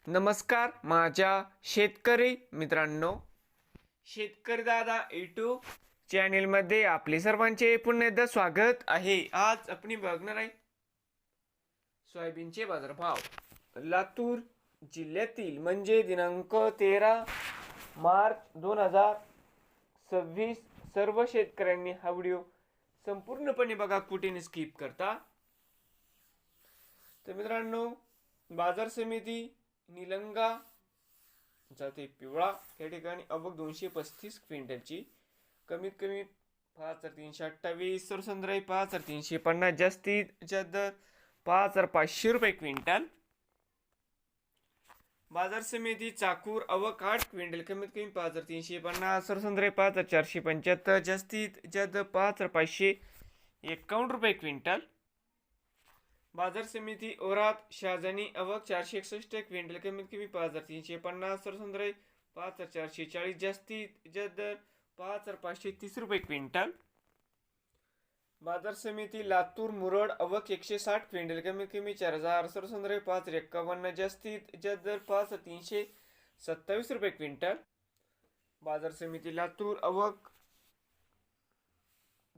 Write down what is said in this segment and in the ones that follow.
नमस्कार माझ्या शेतकरी मित्रांनो, शेतकरी दादा यूट्यूब चॅनेलमध्ये आपले सर्वांचे पुन्हा एकदा स्वागत आहे. आज आपण बघणार आहे सोयाबीनचे बाजारभाव. लातूर जिल्ह्यातील म्हणजे दिनांक 13 मार्च 2026 सर्व शेतकऱ्यांनी हा व्हिडिओ संपूर्णपणे बघा, कुठे स्किप करता. तर मित्रांनो, बाजार समिती निलंगा जाते पिवळा या ठिकाणी आवक 235 क्विंटलची, कमीत कमी 5328, सरसंद्राई 5350, जास्तीत जास्त 5500 क्विंटल. बाजार समिती चाकूर आवक 8 क्विंटल, कमीत कमी 5350, सरसंद्राई 5475, जास्तीत जास्त 5551 क्विंटल. बाजार समिती औराद शहाजानी आवक 461 क्विंटल, कमीत कमी 5350, सरसंद्राई 5440, जास्तीत जास्त 5530 क्विंटल. बाजार समिती लातूर मुरड आवक 160 क्विंटल, कमीत कमी 4000, सरसंद्राई 551, जास्तीत जास्त 5327 क्विंटल. बाजार समिती लातूर आवक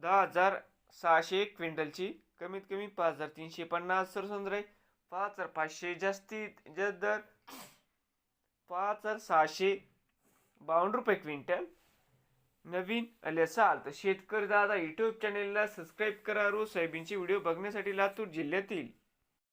10600 क्विंटलची, कमीत कमी 5350, सरसंद्राई 5500, जास्तीत जास्त 5652 क्विंटल. नवीन आले असाल तर शेतकरी दादा यूट्यूब चॅनेलला सबस्क्राईब करा. रोज सोयाबीनचे व्हिडिओ बघण्यासाठी लातूर जिल्ह्यातील